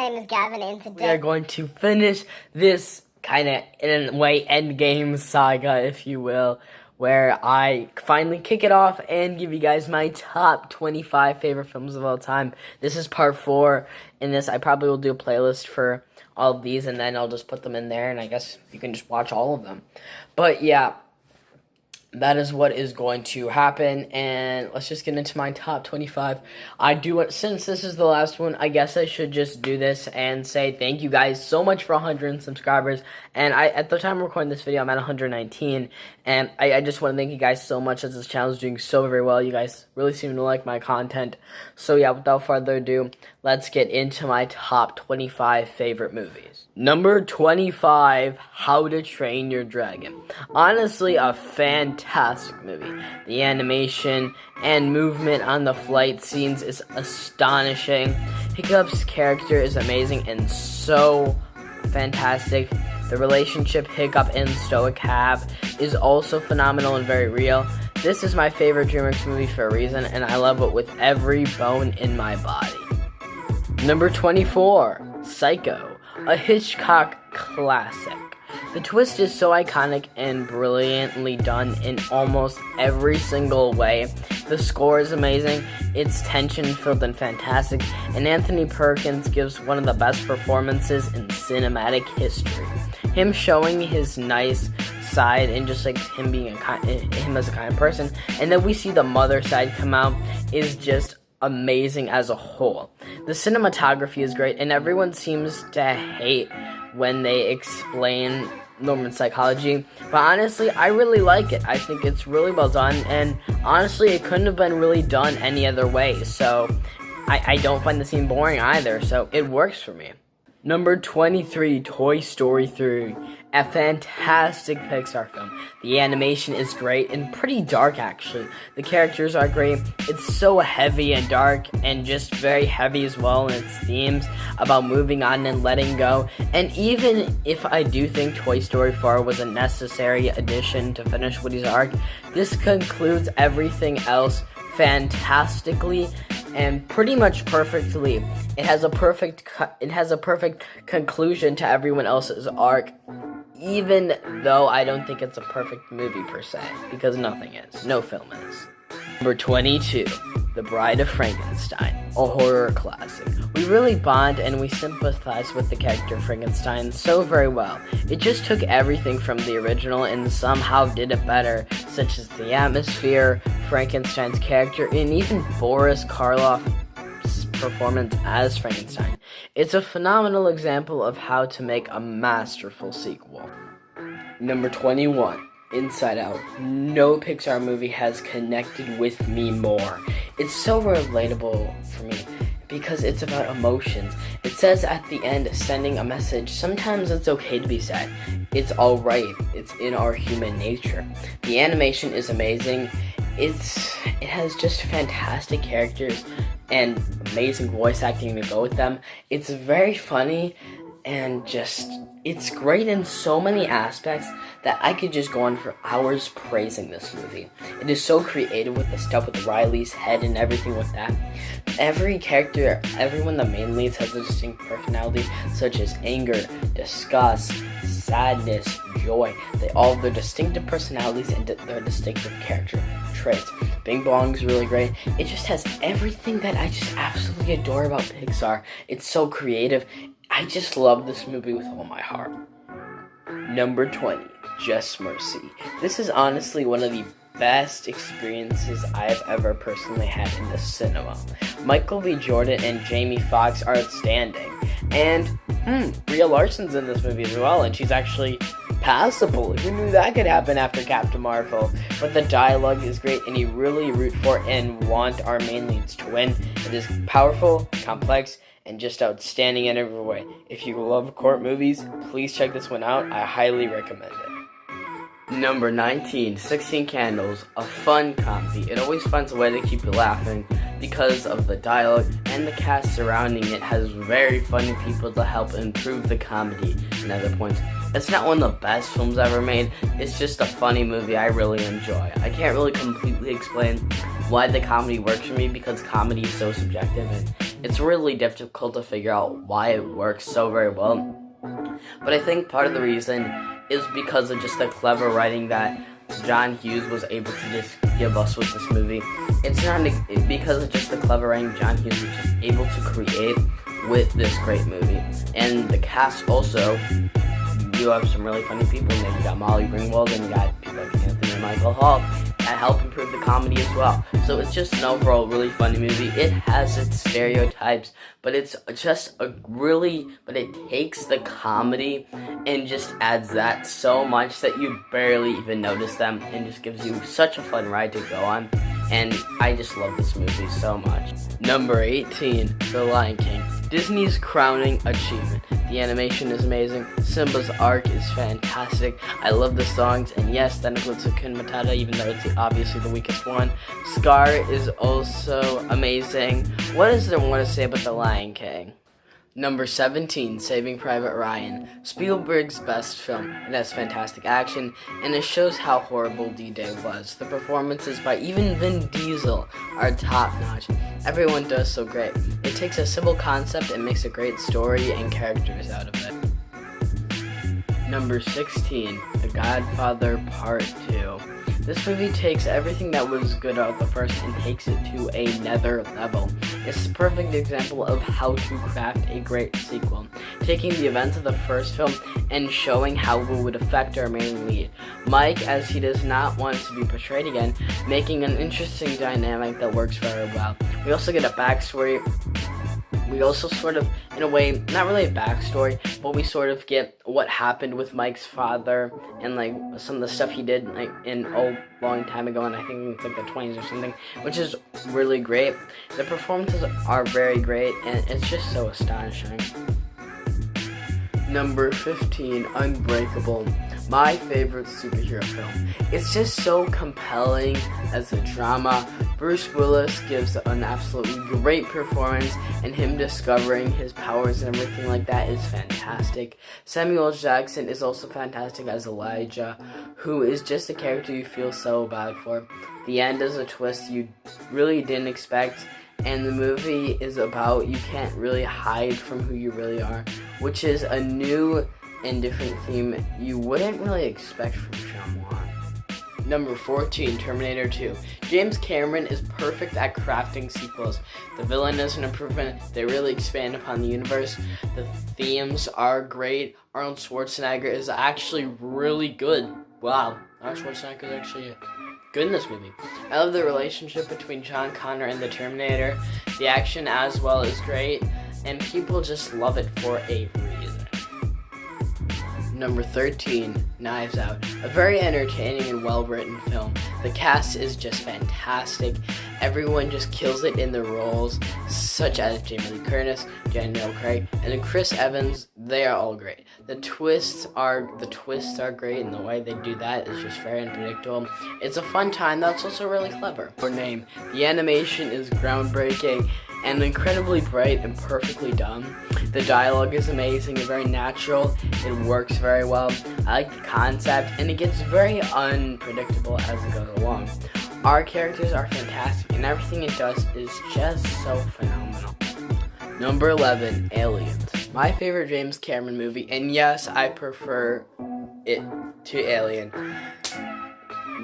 my name is Gavin, and today we are going to finish this kind of, in a way, endgame saga, if you will, where I finally kick it off and give you guys my top 25 favorite films of all time. This is part 4. In this, I probably will do a playlist for all of these, and then I'll just put them in there, and I guess you can just watch all of them. But yeah, that is what is going to happen, and let's just get into my top 25. Since this is the last one, I guess I should just do this and say thank you guys so much for 100 subscribers, and at the time of recording this video, I'm at 119, and I just want to thank you guys so much, as this channel is doing so very well. You guys really seem to like my content, so yeah, without further ado, let's get into my top 25 favorite movies. Number 25, How to Train Your Dragon. Honestly, a fantastic movie. The animation and movement on the flight scenes is astonishing. Hiccup's character is amazing and so fantastic. The relationship Hiccup and Stoic have is also phenomenal and very real. This is my favorite DreamWorks movie for a reason, and I love it with every bone in my body. Number 24, Psycho. A Hitchcock classic. The twist is so iconic and brilliantly done in almost every single way. The score is amazing, it's tension-filled and fantastic, and Anthony Perkins gives one of the best performances in cinematic history. Him showing his nice side and just like him being him as a kind person, and then we see the mother side come out, is just amazing as a whole. The cinematography is great, and everyone seems to hate when they explain Norman psychology, but honestly, I really like it. I think it's really well done, and honestly, it couldn't have been really done any other way, so I don't find the scene boring either, so it works for me. Number 23, Toy Story 3, a fantastic Pixar film. The animation is great and pretty dark, actually. The characters are great. It's so heavy and dark, and just very heavy as well in its themes about moving on and letting go. And even if I do think Toy Story 4 was a necessary addition to finish Woody's arc, this concludes everything else fantastically and pretty much perfectly. It has a perfect conclusion to everyone else's arc, even though I don't think it's a perfect movie per se, because nothing is. No film is. Number 22, The Bride of Frankenstein, a horror classic. We really bond and we sympathize with the character Frankenstein so very well. It just took everything from the original and somehow did it better, such as the atmosphere, Frankenstein's character, and even Boris Karloff's performance as Frankenstein. It's a phenomenal example of how to make a masterful sequel. Number 21, Inside Out. No Pixar movie has connected with me more. It's so relatable for me because it's about emotions. It says at the end, sending a message. Sometimes it's okay to be sad. It's alright. It's in our human nature. The animation is amazing. It has just fantastic characters and amazing voice acting to go with them. It's very funny and it's great in so many aspects that I could just go on for hours praising this movie. It is so creative with the stuff with Riley's head and everything with that. Every character, everyone the main leads has a distinct personality, such as anger, disgust, sadness, joy. They all have their distinctive personalities and their distinctive character traits. Bing Bong is really great. It just has everything that I just absolutely adore about Pixar. It's so creative. I just love this movie with all my heart. Number 20, Just Mercy. This is honestly one of the best experiences I have ever personally had in the cinema. Michael B. Jordan and Jamie Foxx are outstanding. And, Brie Larson's in this movie as well, and she's actually passable. Who knew that could happen after Captain Marvel? But the dialogue is great, and you really root for and want our main leads to win. It is powerful, complex, and just outstanding in every way. If you love court movies, please check this one out. I highly recommend it. Number 19, 16 Candles, a fun comedy. It always finds a way to keep you laughing because of the dialogue, and the cast surrounding it has very funny people to help improve the comedy and other points. It's not one of the best films ever made, it's just a funny movie I really enjoy. I can't really completely explain why the comedy works for me because comedy is so subjective, and It's really difficult to figure out why it works so very well. But I think part of the reason is because of just the clever writing that John Hughes was able to just give us with this movie. It's not because of just the clever writing John Hughes was just able to create with this great movie. And the cast also, you have some really funny people in there. You got Molly Ringwald and you got people like Anthony and Michael Hall that help improve the comedy as well. So it's just an overall really funny movie. It has its stereotypes, but it's just but it takes the comedy and just adds that so much that you barely even notice them, and just gives you such a fun ride to go on. And I just love this movie so much. Number 18, The Lion King. Disney's crowning achievement. The animation is amazing. Simba's arc is fantastic. I love the songs, and yes, that includes Hakuna Matata, even though it's obviously the weakest one. Scar is also amazing. What is there more to say about The Lion King? Number 17, Saving Private Ryan. Spielberg's best film. It has fantastic action, and it shows how horrible D-Day was. The performances by even Vin Diesel are top-notch. Everyone does so great. It takes a simple concept and makes a great story and characters out of it. Number 16, The Godfather Part 2. This movie takes everything that was good out of the first and takes it to another level. It's a perfect example of how to craft a great sequel, taking the events of the first film and showing how it would affect our main lead, Mike, as he does not want to be portrayed again, making an interesting dynamic that works very well. We also get a backstory. We also sort of, in a way, not really a backstory, but we sort of get what happened with Mike's father and like some of the stuff he did like in a long time ago, and I think it's like the 20s or something, which is really great. The performances are very great, and it's just so astonishing. Number 15, Unbreakable. My favorite superhero film. It's just so compelling as a drama. Bruce Willis gives an absolutely great performance, and him discovering his powers and everything like that is fantastic. Samuel Jackson is also fantastic as Elijah, who is just a character you feel so bad for. The end is a twist you really didn't expect, and the movie is about you can't really hide from who you really are, which is a new and different theme you wouldn't really expect from Shyamalan. Number 14, Terminator 2. James Cameron is perfect at crafting sequels. The villain is an improvement. They really expand upon the universe. The themes are great. Arnold Schwarzenegger is actually really good. Wow, Arnold Schwarzenegger is actually good in this movie. I love the relationship between John Connor and the Terminator. The action as well is great, and people just love it for a reason. Number 13, Knives Out. A very entertaining and well-written film. The cast is just fantastic. Everyone just kills it in the roles, such as Jamie Lee Curtis, Daniel Craig, and then Chris Evans. They are all great. The twists are great, and the way they do that is just very unpredictable. It's a fun time that's also really clever. Her name. The animation is groundbreaking and incredibly bright and perfectly done. The dialogue is amazing and very natural. It works very well. I like the concept, and it gets very unpredictable as it goes along. Our characters are fantastic, and everything it does is just so phenomenal. Number 11, Aliens. My favorite James Cameron movie, and yes, I prefer it to Alien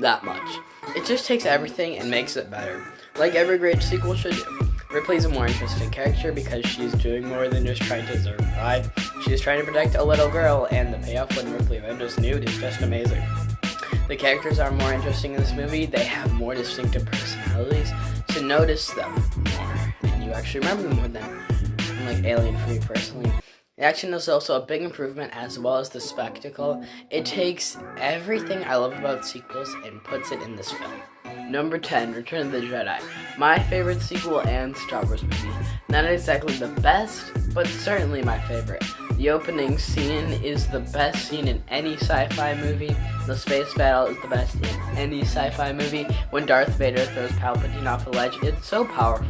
that much. It just takes everything and makes it better, like every great sequel should do. Ripley's a more interesting character because she's doing more than just trying to survive. She's trying to protect a little girl, and the payoff when Ripley Vendor's nude is just amazing. The characters are more interesting in this movie. They have more distinctive personalities, so notice them more, and you actually remember them more than unlike Alien for me personally. The action is also a big improvement, as well as the spectacle. It takes everything I love about sequels and puts it in this film. Number 10, Return of the Jedi. My favorite sequel and Star Wars movie. Not exactly the best, but certainly my favorite. The opening scene is the best scene in any sci-fi movie. The space battle is the best in any sci-fi movie. When Darth Vader throws Palpatine off a ledge, it's so powerful.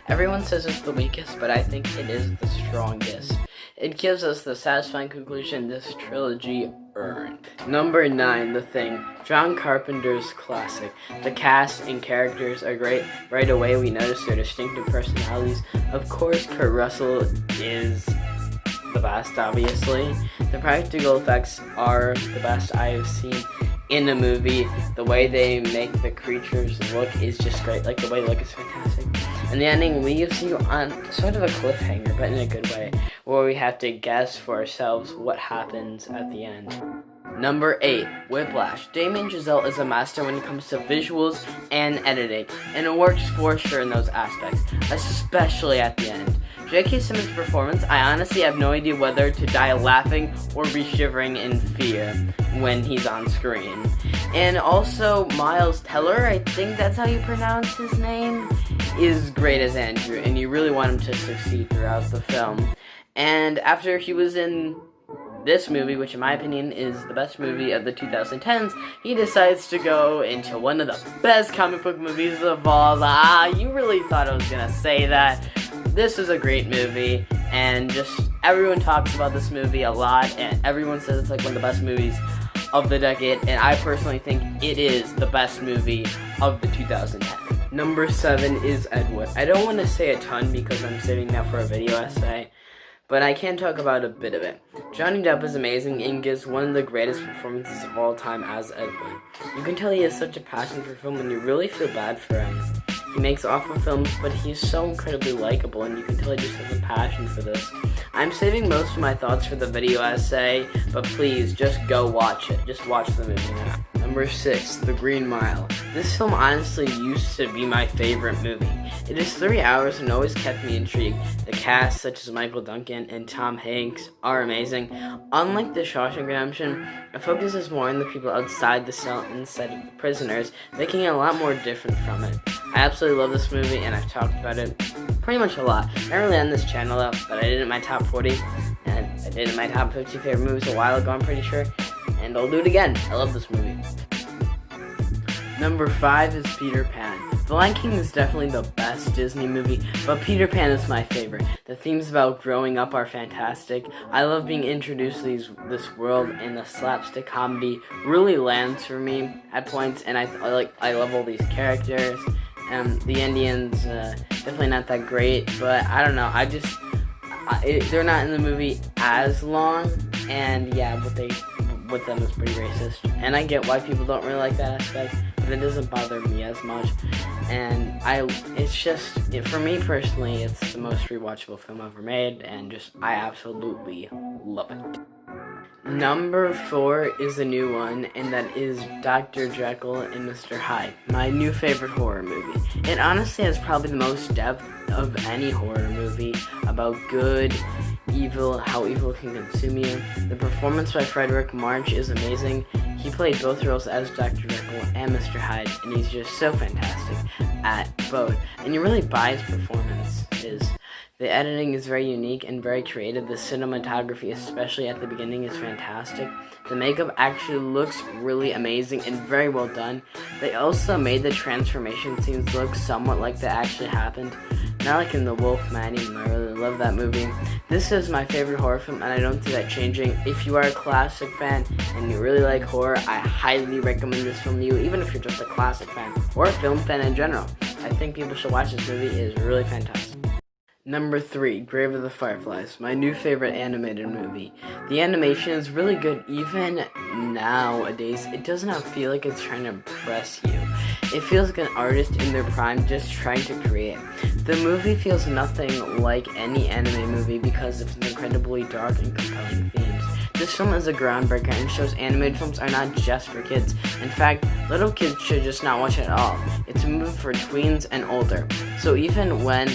Everyone says it's the weakest, but I think it is the strongest. It gives us the satisfying conclusion this trilogy earned. Number 9, The Thing, John Carpenter's classic. The cast and characters are great. Right away we notice their distinctive personalities. Of course, Kurt Russell is the best, obviously. The practical effects are the best I have seen in a movie. The way they make the creatures look is just great. Like, the way they look is fantastic. And the ending leaves you on sort of a cliffhanger, but in a good way, where we have to guess for ourselves what happens at the end. Number 8, Whiplash. Damien Chazelle is a master when it comes to visuals and editing, and it works for sure in those aspects, especially at the end. J.K. Simmons' performance, I honestly have no idea whether to die laughing or be shivering in fear when he's on screen. And also, Miles Teller, I think that's how you pronounce his name, is great as Andrew, and you really want him to succeed throughout the film. And after he was in this movie, which in my opinion is the best movie of the 2010s, he decides to go into one of the best comic book movies of all. You really thought I was gonna say that. This is a great movie, and just everyone talks about this movie a lot, and everyone says it's like one of the best movies of the decade, and I personally think it is the best movie of the 2010s. Number 7 is Ed Wood. I don't want to say a ton because I'm saving that for a video essay, but I can talk about a bit of it. Johnny Depp is amazing and gives one of the greatest performances of all time as Ed Wood. You can tell he has such a passion for film, and you really feel bad for him. He makes awful films, but he's so incredibly likable, and you can tell he just has a passion for this. I'm saving most of my thoughts for the video essay, but please, just go watch it. Just watch the movie now. Number 6, The Green Mile. This film honestly used to be my favorite movie. It is 3 hours and always kept me intrigued. The cast, such as Michael Duncan and Tom Hanks, are amazing. Unlike The Shawshank Redemption, it focuses more on the people outside the cell instead of the prisoners, making it a lot more different from it. I absolutely love this movie, and I've talked about it pretty much a lot. Not really on this channel though, but I did it in my top 40, and I did it in my top 50 favorite movies a while ago, I'm pretty sure, and I'll do it again. I love this movie. Number 5 is Peter Pan. The Lion King is definitely the best Disney movie, but Peter Pan is my favorite. The themes about growing up are fantastic. I love being introduced to this world, and the slapstick comedy really lands for me at points, and I love all these characters. The Indians, definitely not that great, but I don't know, they're not in the movie as long, and yeah, with them is pretty racist, and I get why people don't really like that aspect, but it doesn't bother me as much, and for me personally, it's the most rewatchable film ever made, and I absolutely love it. Number 4 is a new one, and that is Dr. Jekyll and Mr. Hyde, my new favorite horror movie. It honestly has probably the most depth of any horror movie about good, evil, how evil can consume you. The performance by Frederick March is amazing. He played both roles as Dr. Jekyll and Mr. Hyde, and he's just so fantastic at both. And you really buy his performances. The editing is very unique and very creative. The cinematography, especially at the beginning, is fantastic. The makeup actually looks really amazing and very well done. They also made the transformation scenes look somewhat like they actually happened. Not like in The Wolfman, even though I really love that movie. This is my favorite horror film, and I don't see that changing. If you are a classic fan and you really like horror, I highly recommend this film to you, even if you're just a classic fan or a film fan in general. I think people should watch this movie. It is really fantastic. Number 3, Grave of the Fireflies, my new favorite animated movie. The animation is really good even nowadays. It does not feel like it's trying to impress you. It feels like an artist in their prime just trying to create. The movie feels nothing like any anime movie because of its incredibly dark and compelling themes. This film is a groundbreaker and shows animated films are not just for kids. In fact, little kids should just not watch it at all. It's a movie for tweens and older. So even when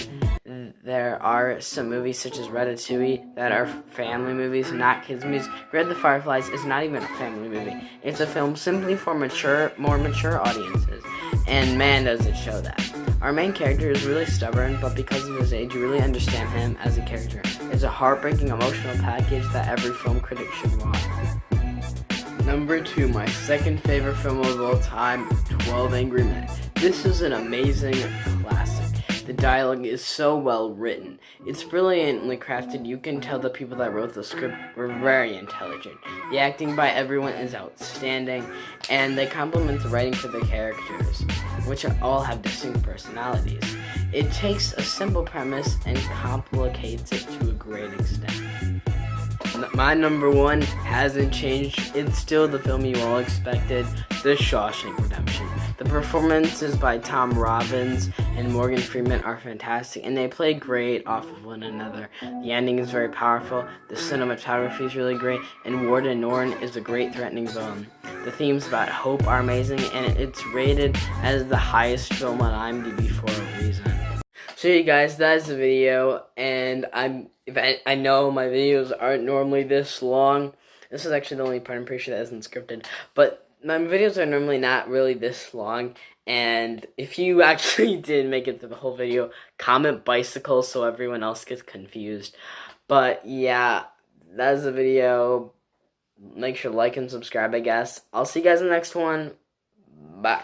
there are some movies such as Ratatouille that are family movies, not kids movies, Grave of the Fireflies is not even a family movie. It's a film simply for more mature audiences, and man does it show that. Our main character is really stubborn, but because of his age, you really understand him as a character. It's a heartbreaking emotional package that every film critic should watch. Number 2, my second favorite film of all time, 12 Angry Men. This is an amazing classic. The dialogue is so well written. It's brilliantly crafted. You can tell the people that wrote the script were very intelligent. The acting by everyone is outstanding, and they complement the writing for the characters, which all have distinct personalities. It takes a simple premise and complicates it to a great extent. My number one hasn't changed. It's still the film you all expected, The Shawshank Redemption. The performances by Tom Robbins and Morgan Freeman are fantastic, and they play great off of one another. The ending is very powerful, the cinematography is really great, and Warden Norton is a great threatening villain. The themes about hope are amazing, and it's rated as the highest film on IMDb for a reason. So you guys, that's the video, and I know my videos aren't normally this long. This is actually the only part I'm pretty sure that isn't scripted, but my videos are normally not really this long, and if you actually did make it through the whole video, comment bicycle so everyone else gets confused. But yeah, that's the video. Make sure to like and subscribe, I guess. I'll see you guys in the next one. Bye.